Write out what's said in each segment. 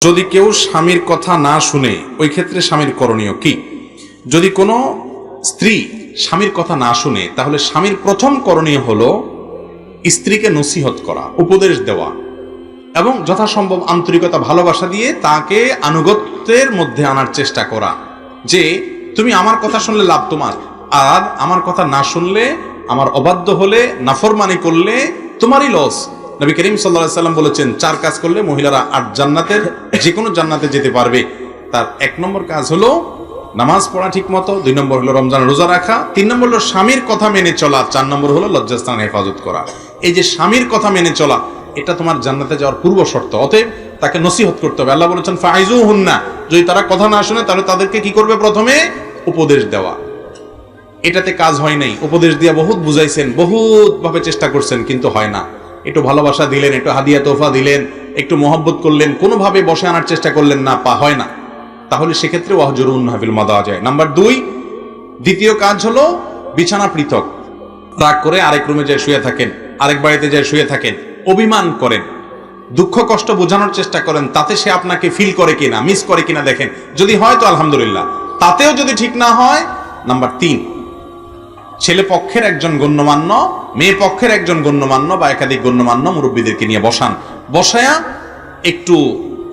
যদি কেউ স্বামীর কথা না শুনে ওই ক্ষেত্রে স্বামীর করণীয় কি? যদি কোনো স্ত্রী স্বামীর কথা না শুনে তাহলে স্বামীর প্রথম করণীয় হলো স্ত্রীকে নসিহত করা, উপদেশ দেওয়া এবং যথাসম্ভব আন্তরিকতা ভালোবাসা দিয়ে তাকে আনুগত্যের মধ্যে আনার চেষ্টা করা যে তুমি আমার কথা শুনলে লাভ তোমার, আর আমার কথা না শুনলে, আমার অবাধ্য হলে, নাফরমানি করলে তোমারই লস। নবী করিম সাল্লাল্লাহু আলাইহি ওয়াসাল্লাম বলেছেন 4 কাজ করলে মহিলারা 8 জান্নাতের যে কোনো জান্নাতে যেতে পারবে। তার 1 নম্বর কাজ হলো নামাজ পড়া ঠিক মতো, 2 নম্বর হলো রমজান রোজা রাখা, 3 নম্বর হলো স্বামীর কথা মেনে চলা, 4 নম্বর হলো লজ্জাস্থান হেফাজত করা। এই যে স্বামীর কথা মেনে চলা, এটা তোমার জান্নাতে যাওয়ার পূর্ব শর্ত। অতএব তাকে নসিহত করতে হবে। আল্লাহ বলেছেন ফাইজুহুন্না, যদি তারা কথা না শুনে তাহলে তাদেরকে কি করবে? প্রথমে উপদেশ দেওয়া। এটাতে কাজ হয় নাই, উপদেশ দিয়া বহুত বুঝাইছেন, বহুত ভাবে চেষ্টা করছেন, কিন্তু হয় না। একটু ভালোবাসা দিলেন, একটু হাদিয়া তোফা দিলেন, একটু মহব্বত করলেন, কোনোভাবে বসে আনার চেষ্টা করলেন না, হয় না, তাহলে সেক্ষেত্রে ওয়াহজুরুহুন্না ফিল মাদাজি। নাম্বার 2, দ্বিতীয় কাজ হলো বিছানা পৃথক। রাগ করে আরেক রুমে যায় শুয়ে থাকেন, আরেক বাড়িতে যায় শুয়ে থাকেন, অভিমান করেন, দুঃখ কষ্ট বোঝানোর চেষ্টা করেন, তাতে সে আপনাকে ফিল করে কিনা, মিস করে কিনা দেখেন। যদি হয় তো আলহামদুলিল্লাহ, তাতেও যদি ঠিক না হয়, নাম্বার 3, ছেলে পক্ষের একজন গণ্যমান্য, মেয়ে পক্ষের একজন গণ্যমান্য বা একাধিক গণ্যমান্য মুরব্বীদেরকে নিয়ে বসায়া একটু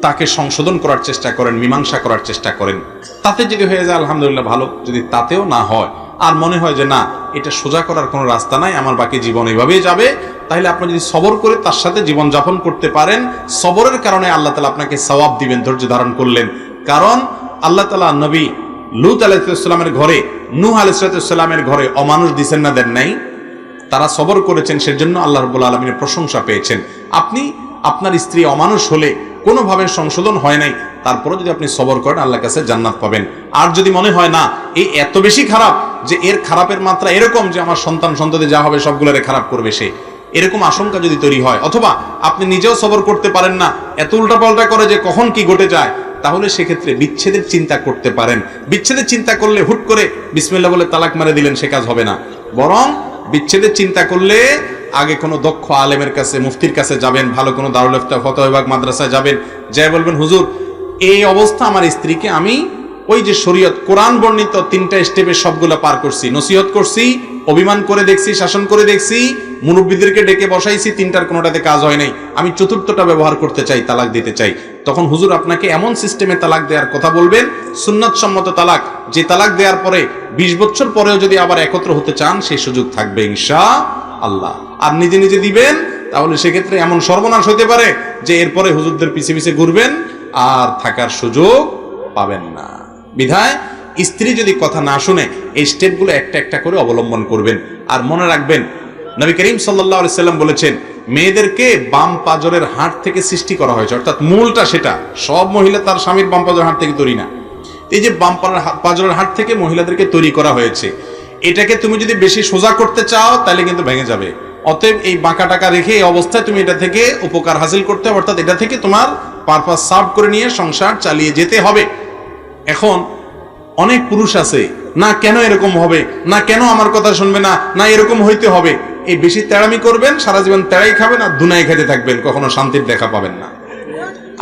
তাকে সংশোধন করার চেষ্টা করেন, মীমাংসা করার চেষ্টা করেন। তাতে যদি হয়ে যায় আলহামদুলিল্লাহ ভালো, যদি তাতেও না হয় আর মনে হয় যে না, এটা সোজা করার কোনো রাস্তা নাই, আমার বাকি জীবন এইভাবেই যাবে, তাহলে আপনি যদি সবর করে তার সাথে জীবন যাপন করতে পারেন, সবরের কারণে আল্লাহ তাআলা আপনাকে সওয়াব দিবেন, ধৈর্য ধারণ করলেন। কারণ আল্লাহ তাআলা নবী লূত আলাইহিস সালামের ঘরে, নূহ আলাইহিস সালামের ঘরে অমানুষ দিছেন না, দেন নাই? তারা সবর করেছেন, সেজন্য আল্লাহ রাব্বুল আলামিনের প্রশংসা পেয়েছেন। আপনি আপনার স্ত্রী অমানুষ হলে, কোনোভাবে সংশোধন হয় নাই, তারপরে যদি আপনি সবর করেন আল্লাহর কাছে জান্নাত পাবেন। আর যদি মনে হয় না এই এত বেশি খারাপ যে এর খারাপের মাত্রা এরকম যে আমার সন্তান সন্ততি যা হবে সবগুলোরে খারাপ করবে সে, এরকম আশঙ্কা যদি তৈরি হয়, অথবা আপনি নিজেও সবর করতে পারেন না, এত উল্টাপাল্টা করে যে কখন কি ঘটে যায়, তাহলে সেক্ষেত্রে বিচ্ছেদের চিন্তা করতে পারেন। বিচ্ছেদের চিন্তা করলে হুট করে বিসমিল্লাহ বলে তালাক মেরে দিলেন, সে কাজ হবে না। বরং বিচ্ছেদের চিন্তা করলে আগে কোনো দক্ষ আলেমের কাছে, মুফতির কাছে যাবেন, ভালো কোনো দারুল ইফতা ফতোয়া বিভাগ মাদ্রাসায় যাবেন, যাই বলবেন হুজুর এই অবস্থা আমার স্ত্রীকে আমি ওই যে শরীয়ত কোরআন বর্ণিত 3টা স্টেপে সবগুলো পার করছি, নসিহত করছি, অভিমান করে দেখছি, শাসন করে দেখছি, মুরব্বীদেরকে ডেকে বসাইছি, 3টার কোনোটাতে কাজ হয় নাই, আমি 4টা ব্যবহার করতে চাই, তালাক দিতে চাই। তখন হুজুর আপনাকে এমন সিস্টেমে তালাক দেওয়ার কথা বলবেন, সুন্নাত সম্মত তালাক, যে তালাক দেওয়ার পরে 20 বছর পরেও যদি আবার একত্র হতে চান সেই সুযোগ থাকবে ইনশাআল্লাহ। আর নিজে নিজে দিবেন, তাহলে সেক্ষেত্রে এমন সর্বনাশ হতে পারে যে এরপরে হুজুরদের পিছে পিছে ঘুরবেন আর থাকার সুযোগ পাবেন না। বিধায় স্ত্রী যদি কথা না শুনে এই স্টেপগুলো একটা একটা করে অবলম্বন করবেন। আর মনে রাখবেন নবী করিম সাল্লাল্লাহু আলাইহি সাল্লাম বলেছেন মেয়েদেরকে বাম পাজরের হাড় থেকে সৃষ্টি করা হয়েছে, অর্থাৎ মূলটা সেটা। সব মহিলা তার স্বামীর বাম পাজরের হাড় থেকে তৈরি না, এই যে বাম পাজরের হাড় থেকে মহিলাদেরকে তৈরি করা হয়েছে। এটাকে তুমি যদি বেশি সোজা করতে চাও তাহলে কিন্তু ভেঙে যাবে। অতএব এই বাঁকা টাকা রেখে এই অবস্থায় তুমি এটা থেকে উপকার হাসিল করতে হবে, অর্থাৎ এটা থেকে তোমার পারপাস সার্ভ করে নিয়ে সংসার চালিয়ে যেতে হবে। এখন অনেক পুরুষ আছে, না কেন এরকম হবে, না কেন আমার কথা শুনবে না, না এরকম হইতে হবে, এই বেশি তেড়ামি করবেন, সারা জীবন তেড়াই খাবেন আর দুনাই খেতে থাকবেন, কখনো শান্তির দেখা পাবেন না।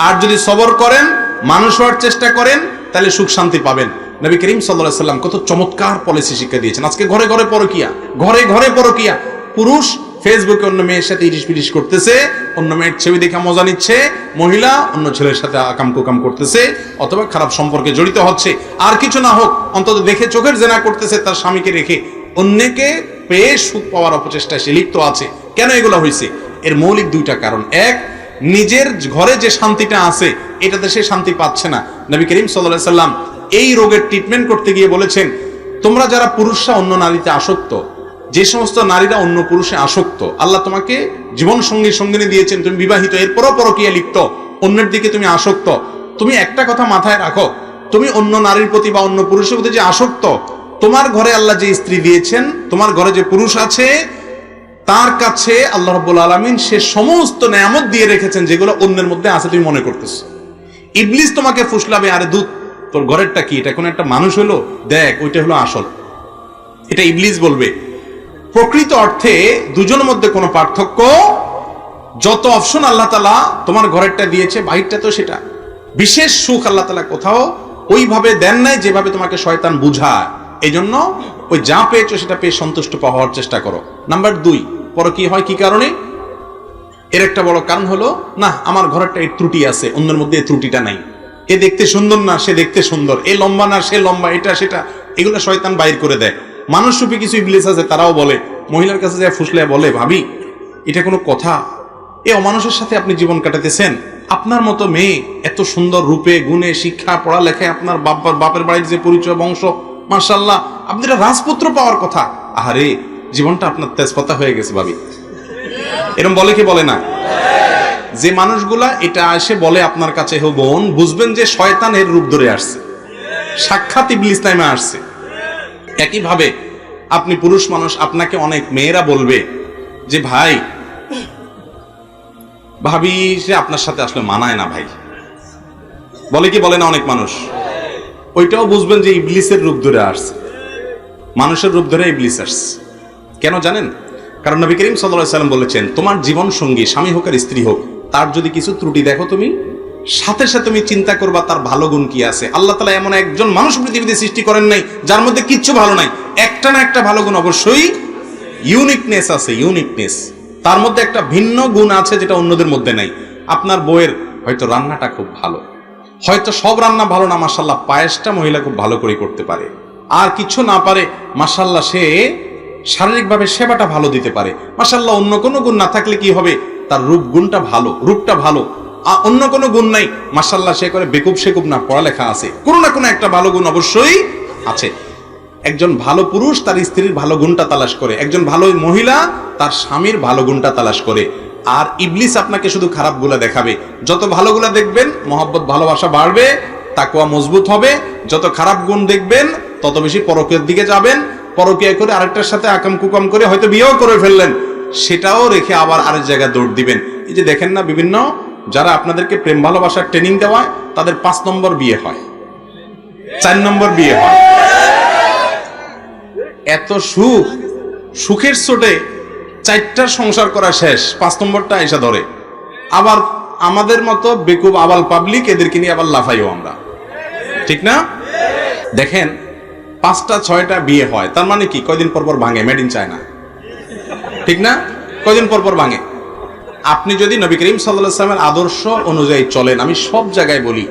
আর যদি সবর করেন, মানুষ হওয়ার চেষ্টা করেন, তাহলে সুখ শান্তি পাবেন। নবী করিম সাল্লাল্লাহু আলাইহি সাল্লাম কত চমৎকার পলিসি শিক্ষা দিয়েছেন। আজকে ঘরে ঘরে পরকিয়া, ঘরে ঘরে পরকিয়া। পুরুষ ফেসবুকে অন্য মেয়ের সাথে ইরিশ পিরিশ করতেছে, অন্য মেয়ের ছবি দেখে মজা নিচ্ছে, মহিলা অন্য ছেলের সাথে আকাম কুকাম করতেছে, অথবা খারাপ সম্পর্কে জড়িত হচ্ছে। আর কিছু না হোক, অন্তত দেখে চোখের জেনা করতেছে, তার স্বামীকে রেখে অন্যকে পেয়ে সুখ পাওয়ার অপচেষ্টায় সে লিপ্ত আছে। কেন এগুলো হয়েছে? এর মৌলিক 2টা কারণ। এক, নিজের ঘরে যে শান্তিটা আছে এটাতে সে শান্তি পাচ্ছে না। নবী করিম সাল্লাল্লাহু আলাইহি সাল্লাম এই রোগের ট্রিটমেন্ট করতে গিয়ে বলেছেন, তোমরা যারা পুরুষরা অন্য নারীতে আসক্ত, যে সমস্ত নারীরা অন্য পুরুষে আসক্ত, আল্লাহ তোমাকে জীবন সঙ্গী সঙ্গিনী দিয়েছেন, তুমি বিবাহিত, এরপরও পরকীয়া লিপ্ত, অন্যের দিকে তুমি আসক্ত, তুমি একটা কথা মাথায় রাখো, তুমি অন্য নারীর প্রতি বা অন্য পুরুষের প্রতি যে আসক্ত, তোমার ঘরে আল্লাহ যে স্ত্রী দিয়েছেন, তোমার ঘরে যে পুরুষ আছে, তার কাছে আল্লাহ রাব্বুল আলামিন সে সমস্ত নেয়ামত দিয়ে রেখেছেন যেগুলো অন্যের মধ্যে আছে তুমি মনে করতেছ। ইবলিস তোমাকে ফুসলাবে, আরে দুধ তোর ঘরেরটা কি, এটা কোন একটা মানুষ হলো, দেখ ওইটা হলো আসল, এটা ইবলিস বলবে। প্রকৃত অর্থে দুজনের মধ্যে কোনো পার্থক্য, যত অপশন আল্লাহ তাআলা তোমার ঘরেরটা দিয়েছে, বাহিরটা তো সেটা। বিশেষ সুখ আল্লাহ তাআলা কোথাও ওইভাবে দেন নাই যেভাবে তোমাকে শয়তান বুঝায়। এই জন্য ওই যা পেয়েছো সেটা পেয়ে সন্তুষ্ট হওয়ার চেষ্টা করো। নাম্বার 2, পরকীয়া হয় কি কারণে? এর একটা বড় কারণ হলো, না আমার ঘরেরটা এই ত্রুটি আছে, অন্যের মধ্যে এই ত্রুটিটা নাই, এ দেখতে সুন্দর না সে দেখতে সুন্দর, এ লম্বা না সে লম্বা, এটা সেটা, এগুলো শয়তান বাইর করে দেয়। মানুষ রূপী কিছু ইবলিস আছে, তারাও বলে, মহিলার কাছে যায় ফুসলে বলে, ভাবি এটা কোনো কথা? এ অমানুষের সাথে আপনি জীবন কাটাতেছেন, আপনার মতো মেয়ে এত সুন্দর রূপে গুণে শিক্ষা পড়ালেখায় আপনার বাপের বাড়ির যে পরিচয় বংশ, মাশাআল্লাহ, আপনি এটা রাজপুত্র পাওয়ার কথা, আহারে জীবনটা আপনার তেজপাতা হয়ে গেছে ভাবি। এরকম বলে কি বলে না? যে মানুষগুলা এটা এসে বলে আপনার কাছে, হো বোন, বুঝবেন যে শয়তানের রূপ ধরে আসছে, সাক্ষাৎ ইবলিস নামে আসছে। একইভাবে আপনি পুরুষ মানুষ, আপনাকে অনেক মেয়েরা বলবে যে ভাই ভাবি সে আপনার সাথে আসলে মানায় না ভাই, বলে কি বলে না অনেক মানুষ? ওইটাও বুঝবেন যে ইবলিসের রূপ ধরে আসছে, মানুষের রূপ ধরে ইবলিস আসছে। কেন জানেন? কারণ নবী করিম সাল্লাল্লাহু আলাইহি ওয়াসাল্লাম বলেছেন, তোমার জীবন সঙ্গী স্বামী হোক আর স্ত্রী হোক, তার যদি কিছু ত্রুটি দেখো তুমি সাথে সাথে তুমি চিন্তা করবা তার ভালো গুণ কি আছে। আল্লাহ তাআলা এমন একজন মানুষ পৃথিবীতে সৃষ্টি করেন নাই যার মধ্যে কিচ্ছু ভালো নাই, একটা না একটা ভালো গুণ অবশ্যই, ইউনিকনেস আছে, ইউনিকনেস, তার মধ্যে একটা ভিন্ন গুণ আছে যেটা অন্যদের মধ্যে নাই। আপনার বউয়ের হয়তো রান্নাটা খুব ভালো, হয়তো সব রান্না ভালো না, মাশাআল্লাহ পায়েসটা মহিলা খুব ভালো করে করতে পারে, আর কিছু না পারে মাশাআল্লাহ সে শারীরিকভাবে সেবাটা ভালো দিতে পারে, মাশাআল্লাহ অন্য কোনো গুণ না থাকলে কি হবে, তার রূপ গুণটা ভালো, রূপটা ভালো, অন্য কোনো গুণ নাই, মাশাআল্লাহ সে করে বেকুব শেকুব না, পড়ালেখা আছে, কোনো না কোনো একটা ভালো গুণ অবশ্যই আছে। একজন ভালো পুরুষ তার স্ত্রীর ভালো গুণটা তালাশ করে, একজন ভালো মহিলা তার স্বামীর ভালো গুণটা তালাশ করে। আর ইবলিস আপনাকে শুধু খারাপ গুলা দেখাবে, যত ভালো গুলা দেখবেন মহব্বত ভালোবাসা বাড়বে, তাকওয়া মজবুত হবে, যত খারাপ গুণ দেখবেন তত বেশি পরকীয়ার দিকে যাবেন, পরকীয়া করে আরেকটার সাথে আকাম কুকাম করে হয়তো বিয়েও করে ফেললেন, সেটাও রেখে আবার আরেক জায়গায় দৌড় দিবেন। এই যে দেখেন না, বিভিন্ন যারা আপনাদেরকে প্রেম ভালোবাসার ট্রেনিং দেওয়ায় তাদের 5 নম্বর বিয়ে হয়, 4 নম্বর বিয়ে হয়, এত সুখ, সুখের চোটে 4টার সংসার করা শেষ, 5 নম্বরটা এসে ধরে। আবার আমাদের মতো বেকুব আবাল পাবলিক এদেরকে নিয়ে আবার লাফাইও আমরা, ঠিক না? দেখেন 5টা 6টা বিয়ে হয়, তার মানে কি কয়দিন পর পর ভাঙে, মেড ইন চায়না, ঠিক না? কয়দিন পর পর ভাঙে। আপনি যদি নবী করিম সাল্লাল্লাহু আলাইহি ওয়াসাল্লামের আদর্শ অনুযায়ী চলেন, আমি সব জায়গায় বলি,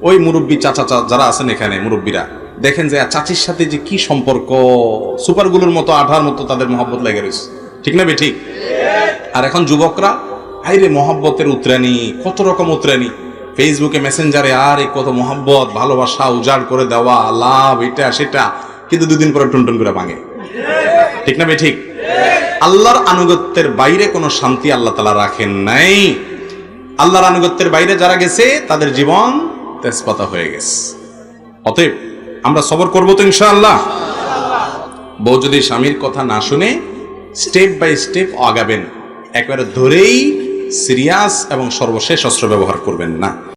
ওই মুরব্বী চাচা যারা আছেন এখানে মুরব্বীরা, দেখেন যে চাচির সাথে যে কি সম্পর্ক, সুপারগুলোর মতো আঠার মতো তাদের মহব্বত লেগে রয়েছে, ঠিক না বে ঠিক? আর এখন যুবকরা আইরে মহব্বতের উতরানি, কত রকম উতরানি, ফেসবুকে মেসেঞ্জারে আর কত মহব্বত ভালোবাসা উজাড় করে দেওয়া, লাভ এটা সেটা, কিন্তু 2 দিন পরে টুনটুন করে ভাঙে, ঠিক না বে ঠিক? আল্লাহর আনুগত্যের বাইরে কোনো শান্তি আল্লাহ তাআলা রাখেন নাই। আল্লাহর আনুগত্যের বাইরে যারা গেছে তাদের জীবন তেজপাতা হয়ে গেছে। অতএব আমরা সবর করবো তো ইনশাআল্লাহ। বউ যদি স্বামীর কথা না শুনে স্টেপ বাই স্টেপ আগাবেন, একবারে ধরেই সিরিয়াস এবং সর্বশেষ অস্ত্র ব্যবহার করবেন না।